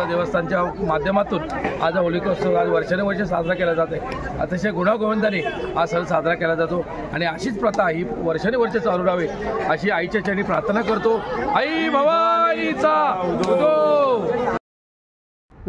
देवस्थानच्या माध्यमातून आज होलिकोत्सव आज वर्षानुवर्षे साजरा केला जाते। अतिशय गुण्यागोविंदाने हा सण साजरा केला जातो आणि अशीच प्रथा ही वर्षानुवर्षे चालू राहावी अशी आईच्या चरणी प्रार्थना करतो। आई भवानीचा उदो।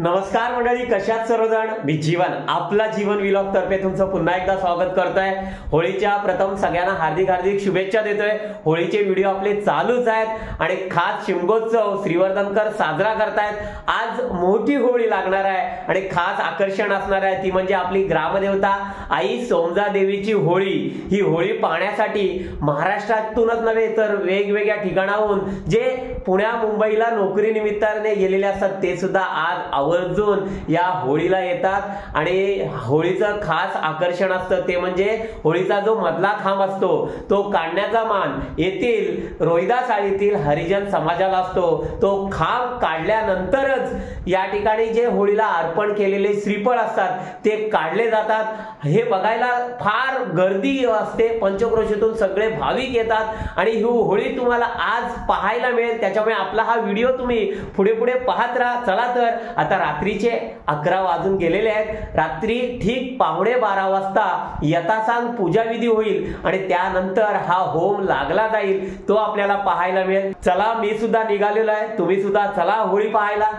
नमस्कार मंडळी, कशात सर्वजण? मी जीवन आपला जीवन व्लॉग तर्फे तुमचं पुन्हा एकदा स्वागत करतोय। होळीच्या प्रथम सगळ्यांना हार्दिक हार्दिक शुभेच्छा देतोय। होळीचे व्हिडिओ आपले चालूच आहेत आणि खास शिमगोत्सव श्रीवर्धनकर साजरा करतायत। आज मोठी होळी लागणार आहे आणि खास आकर्षण असणार आहे ती म्हणजे आपली ग्रामदेवता आई सोमजा देवीची होळी। ही होळी पाहण्यासाठी महाराष्ट्रातूनच नव्हे तर वेगवेगळ्या ठिकाणाहून जे पुण्या मुंबईला नोकरी निमित्ताने गेलेले असतात ते सुद्धा आज आवर्जून या होळीला येतात आणि होळीचं खास आकर्षण असतं ते म्हणजे होळीचा जो मधला खांब असतो तो काढण्याचा मान येथील रोहिदास आळीतील हरिजन समाजाला असतो। तो खांब काढल्यानंतरच या ठिकाणी जे होळीला अर्पण केलेले श्रीफळ असतात ते काढले जातात। हे बघायला फार गर्दी असते, पंचक्रोशीतून सगळे भाविक येतात आणि ही होळी तुम्हाला आज पाहायला मिळेल। त्याच्यामुळे आपला हा व्हिडिओ तुम्ही पुढे पुढे पाहत राहा। चला तर आता रात्रीचे 11 वाजून गेलेले आहेत। रात्री ठीक 11:15 वाजता यथासांग पूजा विधी होईल आणि त्यानंतर हा होम लागला जाईल, तो आपल्याला पाहायला मिळेल। चला, मी सुद्धा निघालेलो आहे, तुम्ही सुद्धा चला होळी पाहायला।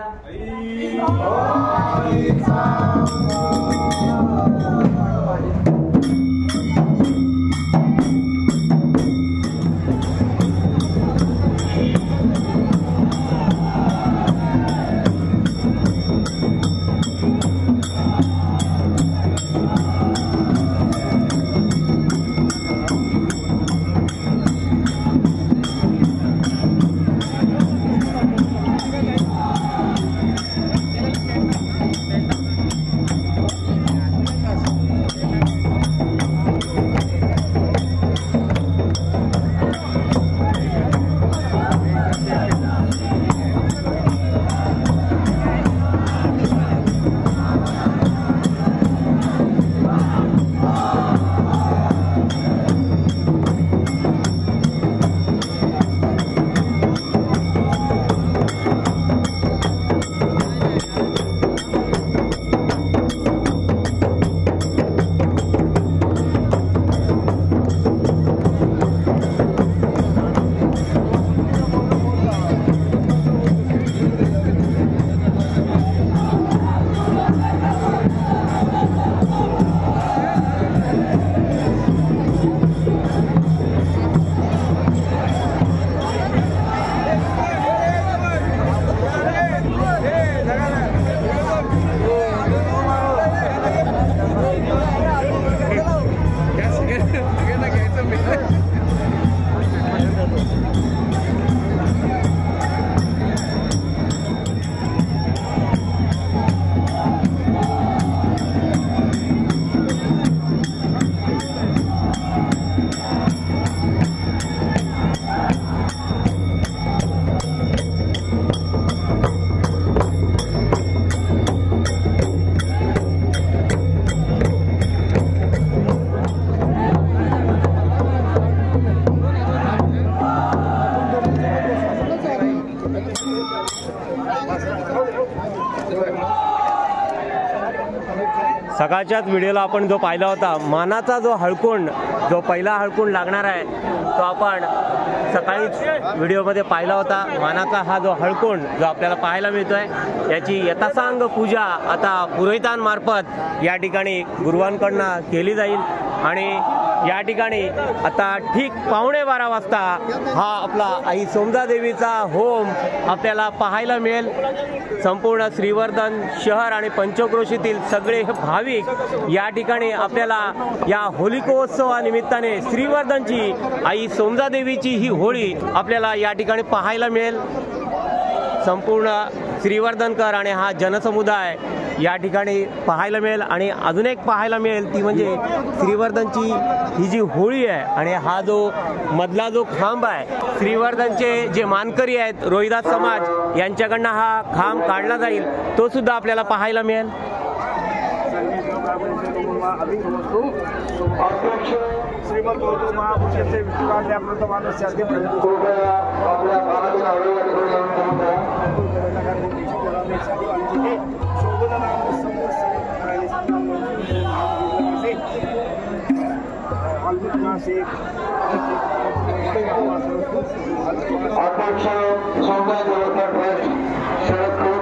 सकाळच्याच व्हिडिओला आपण जो पाहिला होता मानाचा जो हळकुंड, जो पहिला हळकुंड लागणार आहे तो आपण सकाळीच व्हिडिओमध्ये पाहिला होता। मानाचा हा जो हळकुंड जो आपल्याला पाहायला मिळतोय याची यथासांग पूजा आता पुरोहितांमार्फत या ठिकाणी गुरुवांकडून केली जाईल आणि या ठिकाणी आता ठीक 11:15 वाजता हा आपला आई सोमजा देवीचा होम आपल्याला पाहायला मिळेल। संपूर्ण श्रीवर्धन शहर आणि पंचक्रोशीतील सगळे भाविक या ठिकाणी आपल्याला या होलिकोत्सवानिमित्ताने श्रीवर्धनची आई सोमजा देवीची ही होळी आपल्याला या ठिकाणी पाहायला मिळेल। संपूर्ण श्रीवर्धनकर आणि हा जनसमुदाय या ठिकाणी पाहायला मिळेल। आणि अजून एक पाहायला मिळेल ती म्हणजे श्रीवर्धनची ही जी होळी आहे आणि हा जो मधला जो खांब आहे, श्रीवर्धनचे जे मानकरी आहेत रोहिदास समाज यांच्याकडनं हा खांब काढला जाईल, तो सुद्धा आपल्याला पाहायला मिळेल। श्रीमंत महापुरुषांचे विष्णुकांत आपलं माणूस अध्यक्ष सौम्य देवकर ट्रस्ट शरदपूर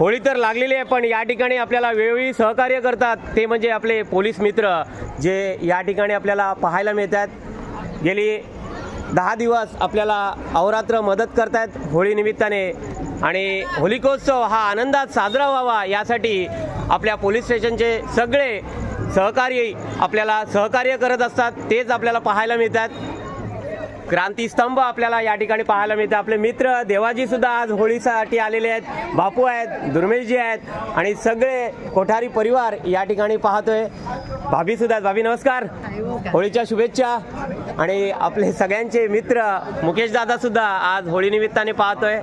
होळी तर लागलेली आहे, पण या ठिकाणी आपल्याला वेळोवेळी सहकार्य करतात ते म्हणजे आपले पोलीस मित्र, जे या ठिकाणी आपल्याला पाहायला मिळतात. गेली 10 दिवस आपल्याला अहोरात्र मदत करतात होळी निमित्ताने, आणि होलिकोत्सव हा आनंदात साजरा व्हावा यासाठी आपल्या पोलीस स्टेशनचे सगळे सहकारी आपल्याला सहकार्य करत असतात. तेच आपल्याला पाहायला मिळतात. क्रांतीस्तंभ आपल्याला या ठिकाणी पाहायला मिळते. आपले मित्र देवाजी सुद्धा आज होळीसाठी आलेले आहेत. बापू आहेत, दुर्मेशजी आहेत आणि सगळे कोठारी परिवार या ठिकाणी पाहतोय. भाभी सुद्धा आहेत. भाभी नमस्कार, होळीच्या शुभेच्छा. आणि आपले सगळ्यांचे मित्र मुकेश दादा सुद्धा आज होळी निमित्ताने पाहतोय.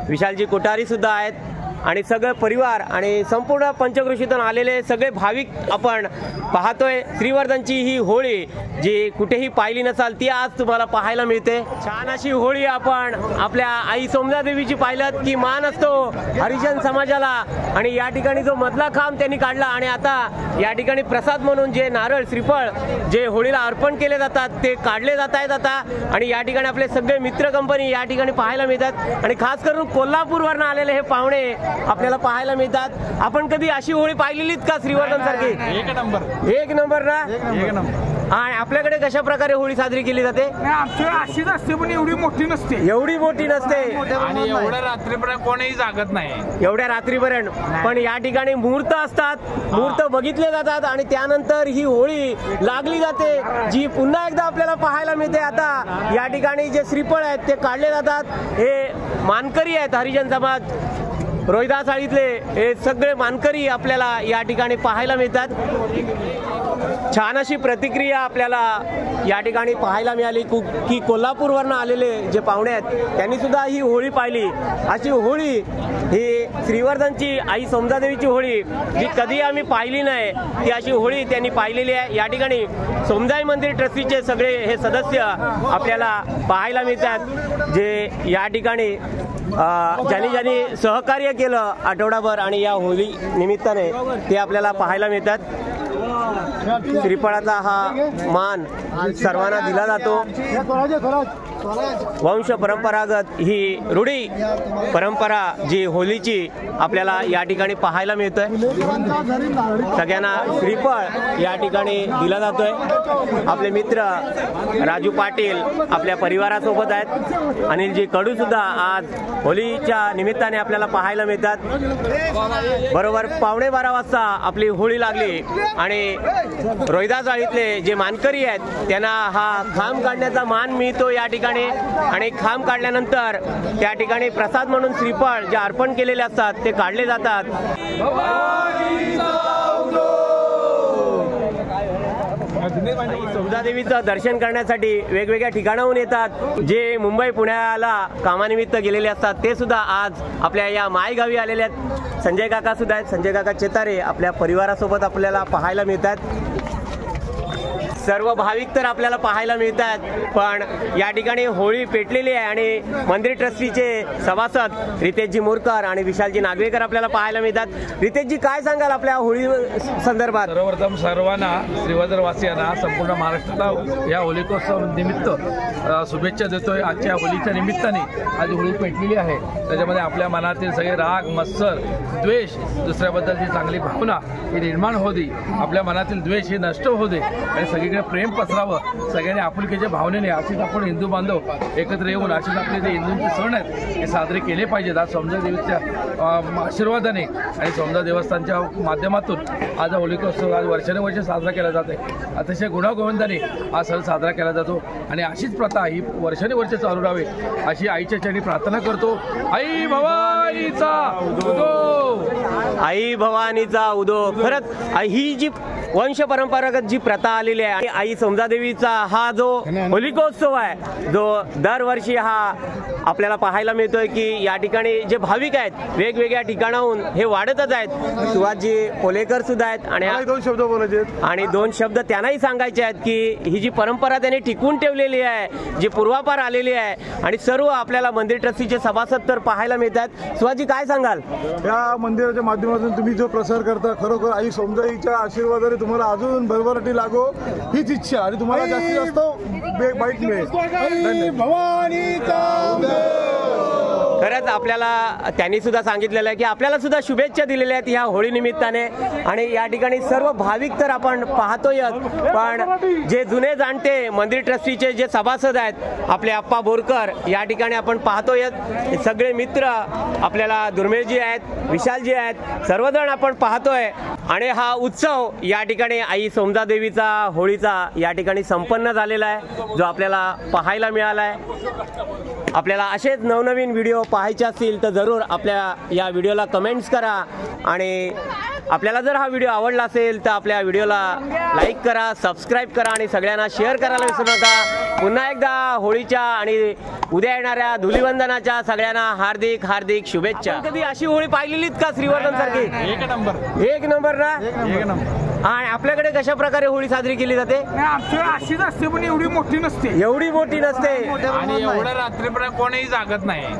विशालजी कोठारी सुद्धा आहेत आणि सगळं परिवार आणि संपूर्ण पंचक्रोशीतून आलेले सगळे भाविक आपण पाहतोय. श्रीवर्धनची ही होळी जी कुठेही पाहिली नसाल ती आज तुम्हाला पाहायला मिळते. छान अशी होळी आपण आपल्या आई सोमनादेवीची पाहिलं की मान असतो हरिजन समाजाला, आणि या ठिकाणी जो मधला खांब त्यांनी काढला आणि आता या ठिकाणी प्रसाद म्हणून जे नारळ श्रीफळ जे होळीला अर्पण केले जातात ते काढले जात आहेत आता. आणि या ठिकाणी आपले सगळे मित्र कंपनी या ठिकाणी पाहायला मिळतात आणि खास करून कोल्हापूरवरनं आलेले हे पाहुणे आपल्याला पाहायला मिळतात. आपण कधी अशी होळी पाहिलेलीत का श्रीवर्धन सारखी? एक नंबर ना. आणि आपल्याकडे कशा प्रकारे होळी साजरी केली जाते? अशीच असते, पण एवढी मोठी नसते. एवढी मोठी नसते आणि एवढ्या रात्रीपर्यंत कोणीही जागत नाही. एवढ्या रात्रीपर्यंत पण या ठिकाणी मुहूर्त असतात, मुहूर्त बघितले जातात आणि त्यानंतर ही होळी लागली जाते, जी पुन्हा एकदा आपल्याला पाहायला मिळते. आता या ठिकाणी जे श्रीफळ आहेत ते काढले जातात. हे मानकरी आहेत हरिजन समाज रोहिदास आळीतले, हे सगळे मानकरी आपल्याला या ठिकाणी पाहायला मिळतात. छान अशी प्रतिक्रिया आपल्याला या ठिकाणी पाहायला मिळाली की कोल्हापूरवरनं आलेले जे पाहुणे आहेत त्यांनी सुद्धा ही होळी पाहिली. अशी होळी ही श्रीवर्धनची आई सोमनादेवीची होळी जी कधी आम्ही पाहिली नाही, ती अशी होळी त्यांनी पाहिलेली आहे. या ठिकाणी सोमजाई मंदिर ट्रस्टीचे सगळे हे सदस्य आपल्याला पाहायला मिळतात, जे या ठिकाणी ज्यांनी सहकार्य केलं आठवडाभर आणि या होळी निमित्ताने ते आपल्याला पाहायला मिळतात. श्रीफळाचा हा मान सर्वांना दिला जातो. वंश परंपरागत ही रूढी परंपरा जी होळीची आपल्याला या ठिकाणी पाहायला मिळतोय. सगळ्यांना श्रीफळ या ठिकाणी दिला जातोय. आपले मित्र राजू पाटील आपल्या परिवारासोबत आहेत. अनिलजी कडू सुद्धा आज होळीच्या निमित्ताने आपल्याला पाहायला मिळतात. बरोबर 11:15 वाजता आपली होळी लागली आणि रोहिदास आळीतले जे मानकरी आहेत त्यांना हा खांब काढण्याचा मान मिळतो या ठिकाणी. आणि खांब काढल्यानंतर त्या ठिकाणी प्रसाद म्हणून श्रीफळ जे अर्पण केलेले असतात ते काढले जातात. सोमनादेवीचं दर्शन करण्यासाठी वेगवेगळ्या ठिकाणाहून येतात. जे मुंबई पुण्याला कामानिमित्त गेलेले असतात ते सुद्धा आज आपल्या या मायगावी आलेले आहेत. संजय काका सुद्धा आहेत. संजय काका चेतारे आपल्या परिवारासोबत आपल्याला पाहायला मिळतात. सर्व भाविक तर आपल्याला पाहायला मिळतात, पण या ठिकाणी होळी पेटलेली आहे आणि मंदिर ट्रस्टीचे सभासद रितेशजी मोरकर आणि विशालजी नागवेकर आपल्याला पाहायला मिळतात. रितेशजी काय सांगाल आपल्या होळी संदर्भात? सर्वप्रथम सर्वांना श्रीवर्धनवासियांना संपूर्ण महाराष्ट्राला या होलिकोत्सव निमित्त शुभेच्छा देतोय. आजच्या होळीच्या निमित्ताने आज होळी पेटलेली आहे. त्याच्यामध्ये आपल्या मनातील सगळे राग मत्सर द्वेष दुसऱ्याबद्दलची चांगली भावना ही निर्माण होती. आपल्या मनातील द्वेष हे नष्ट होऊ दे आणि सगळी सगळीकडे प्रेम पसरावं, सगळ्यांनी आपुलकीच्या भावनेने अशीच आपण हिंदू बांधव एकत्र येऊन अशीच आपले जे हिंदूंचे सण आहेत हे साजरे केले पाहिजेत. आज सौंदर्य देवीच्या आशीर्वादाने आणि सौंदर्य देवस्थानच्या माध्यमातून आज होलिकोत्सव आज वर्षानुवर्ष साजरा केला जात आहे. अतिशय गुण्यागोविंदाने हा सण साजरा केला जातो आणि अशीच प्रथा ही वर्षानुवर्ष चालू राहावी अशी आईच्या चरणी प्रार्थना करतो. आई भवानीचा उदो, आई भवानीचा उदो. खरंच ही जी वंश परंपरागत जी प्रथा आलेली आहे, आई समजादेवीचा हा जो होलिकोत्सव आहे जो दरवर्षी हा आपल्याला पाहायला मिळतोय की या ठिकाणी जे भाविक आहेत वेगवेगळ्या ठिकाणाहून हे वाढतच आहेत. सुभाषजी पोलेकर सुद्धा आहेत आणि दोन शब्द बोलायचे आणि दोन शब्द त्यांनाही सांगायचे आहेत की ही जी परंपरा त्यांनी टिकवून ठेवलेली आहे, जी पूर्वापार आलेली आहे आणि सर्व आपल्याला मंदिर ट्रस्टीचे सभासद तर पाहायला मिळतात. सुभाषजी काय सांगाल? या मंदिराच्या माध्यमातून तुम्ही जो प्रसार करता खरोखर आई समजाईच्या आशीर्वादाने तुम्हाला अजून भरभराटी लागो हीच इच्छा आणि तुम्हाला जास्तीत जास्त बाईट मिळेल. खरंच आपल्याला त्यांनी सुद्धा सांगितलेलं आहे की आपल्याला सुद्धा शुभेच्छा दिलेल्या आहेत ह्या होळी निमित्ताने आणि या ठिकाणी सर्व भाविक तर आपण पाहतोय, पण जे जुने जाणते मंदिर ट्रस्टीचे जे सभासद आहेत आपले आप्पा बोरकर या ठिकाणी आपण पाहतोय. सगळे मित्र आपल्याला दुर्मिळजी आहेत, विशालजी आहेत, सर्वजण आपण पाहतोय आणि हा उत्सव या ठिकाणी आई समजादेवीचा होळीचा या ठिकाणी संपन्न झालेला आहे जो आपल्याला पाहायला मिळाला आहे. आपल्याला असेच नवनवीन व्हिडिओ पाहायचे असतील तर जरूर आपल्या या व्हिडिओला कमेंट्स करा आणि आपल्याला जर हा व्हिडिओ आवडला असेल तर आपल्या व्हिडिओला लाईक करा, सबस्क्राईब करा आणि सगळ्यांना शेअर करायला विसरू नका. पुन्हा एकदा होळीच्या आणि उद्या येणाऱ्या धुलीवंदनाच्या सगळ्यांना हार्दिक हार्दिक शुभेच्छा. कधी अशी होळी पाहिलेलीत का श्रीवर्धन सारखी? एक नंबर. एक नंबर ना. एक नंबर. आणि आपल्याकडे कशा प्रकारे होळी साजरी केली जाते? आमच्याकडे अशीच असते पण एवढी मोठी नसते. एवढी मोठी नसते आणि एवढ्या रात्रीपर्यंत कोणीही जागत नाही.